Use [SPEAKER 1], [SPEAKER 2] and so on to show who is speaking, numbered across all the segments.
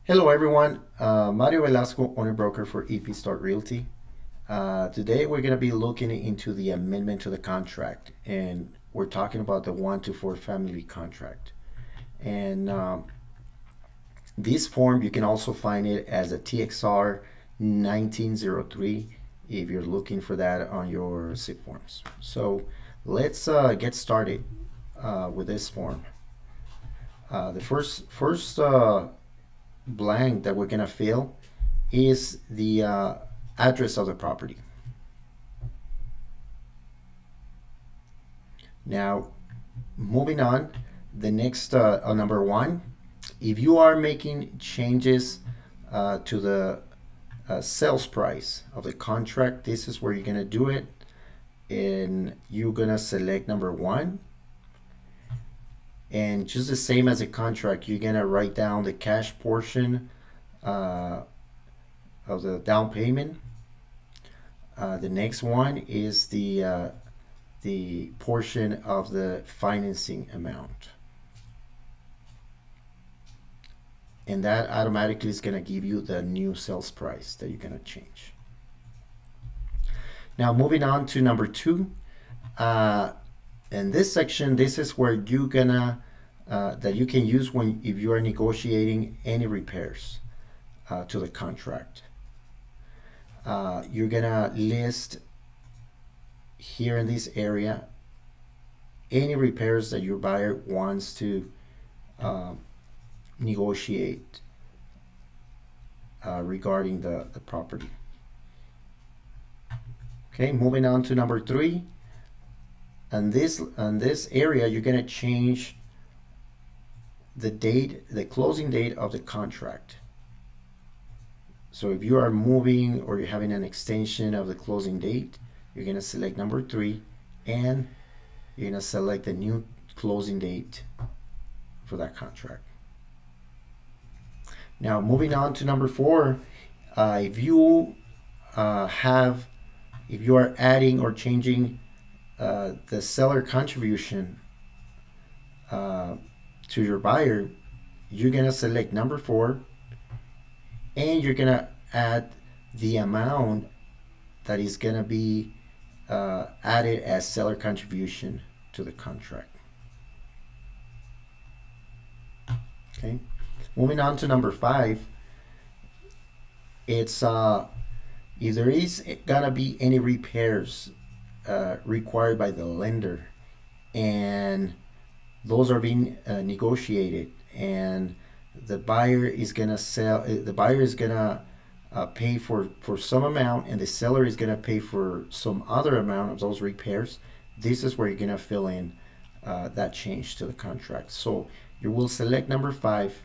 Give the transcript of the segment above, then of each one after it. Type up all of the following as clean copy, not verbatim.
[SPEAKER 1] Hello everyone, Mario Velasco, owner broker for EP Start Realty. Today we're going to be looking into the amendment to the contract, and we're talking about the 1 to 4 family contract. And this form, you can also find it as a TXR 1903 if you're looking for that on your SIP forms. So let's get started with this form. The first blank that we're gonna fill is the address of the property. Now, moving on, the next number one, if you are making changes to the sales price of the contract, this is where you're gonna do it, and you're gonna select number one. And just the same as a contract, you're gonna write down the cash portion of the down payment. The next one is the portion of the financing amount, and that automatically is gonna give you the new sales price that you're gonna change. Now moving on to number two. In this section, this is where you're gonna that you can use when if you are negotiating any repairs to the contract. You're gonna list here in this area any repairs that your buyer wants to negotiate regarding the property. Okay, moving on to number three. And this area, you're gonna change the closing date of the contract. So if you are moving or you're having an extension of the closing date, you're gonna select number three, and you're gonna select the new closing date for that contract. Now moving on to number four, if you if you are adding or changing the seller contribution to your buyer, you're gonna select number four, and you're gonna add the amount that is gonna be added as seller contribution to the contract. Okay, moving on to number five. It's if there is gonna be any repairs required by the lender, and those are being negotiated, and the buyer is gonna pay for some amount, and the seller is gonna pay for some other amount of those repairs. This is where you're gonna fill in that change to the contract. So you will select number five.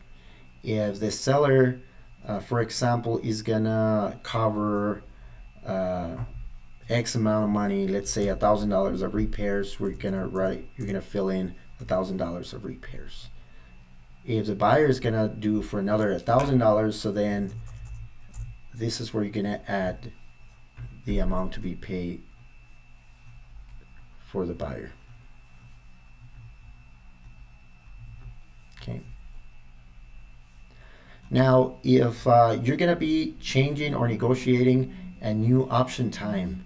[SPEAKER 1] If the seller, for example, is gonna cover X amount of money, let's say $1,000 of repairs, you're gonna fill in $1,000 of repairs. If the buyer is gonna do for another $1,000, so then this is where you're gonna add the amount to be paid for the buyer. Okay. Now, if you're gonna be changing or negotiating a new option time,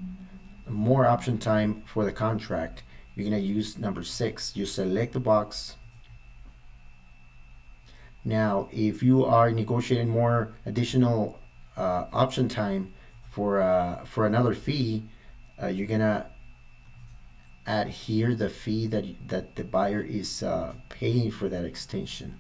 [SPEAKER 1] more option time for the contract, you're gonna use number six. You select the box. Now, if you are negotiating more additional option time for another fee, you're gonna add here the fee that the buyer is paying for that extension.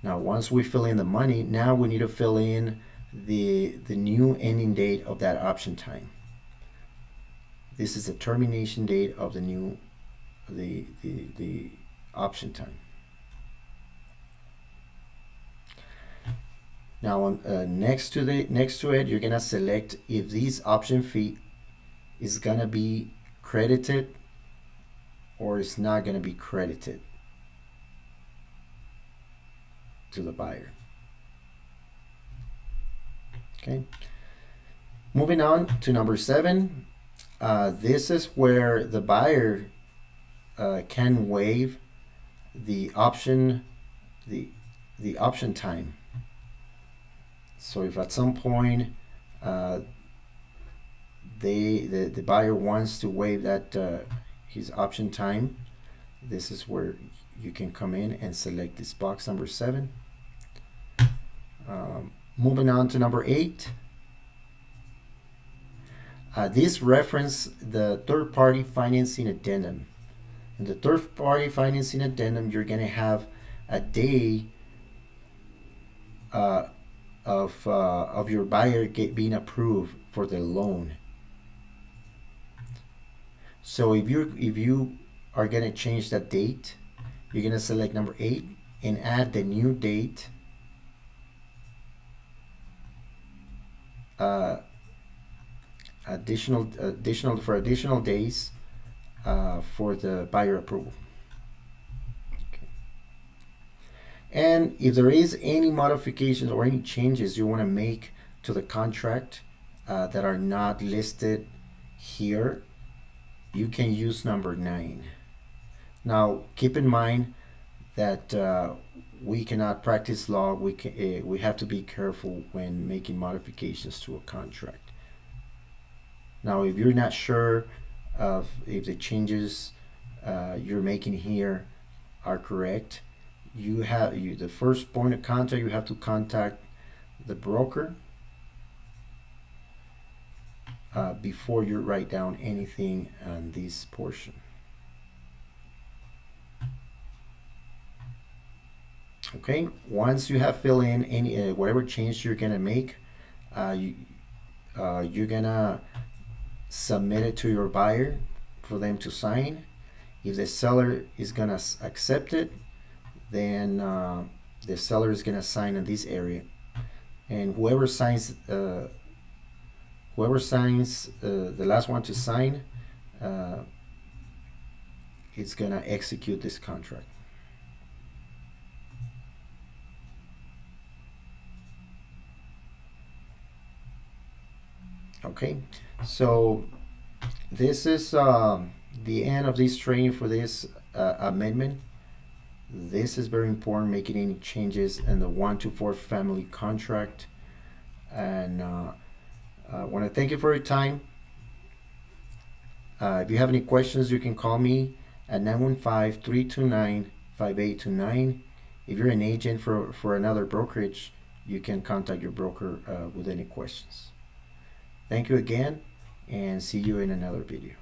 [SPEAKER 1] Now, once we fill in the money, now we need to fill in the new ending date of that option time. This is the termination date of the option time. Now, next to it, you're gonna select if this option fee is gonna be credited or it's not gonna be credited to the buyer. Okay. Moving on to number seven. This is where the buyer can waive the option the option time. So if at some point the buyer wants to waive that his option time, this is where you can come in and select this box number 7. Moving on to number 8. This reference the third-party financing addendum. In the third-party financing addendum, you're going to have a day of your buyer being approved for the loan. So if you are going to change that date, you're going to select number 8 and add the new date. Additional days for the buyer approval. Okay. And if there is any modifications or any changes you want to make to the contract that are not listed here, you can use number 9. Now keep in mind that we cannot practice law. We have to be careful when making modifications to a contract. Now, if you're not sure of if the changes you're making here are correct, the first point of contact, you have to contact the broker before you write down anything on this portion. Okay, once you have filled in any whatever change you're gonna make, you're gonna submit it to your buyer for them to sign. If the seller is gonna accept it, then the seller is gonna sign in this area, and whoever signs the last one to sign, it's gonna execute this contract. Okay, so this is the end of this training for this amendment. This is very important, making any changes in the 1 to 4 family contract. And I want to thank you for your time. If you have any questions, you can call me at 915-329-5829. If you're an agent for another brokerage, you can contact your broker with any questions. Thank you again, and see you in another video.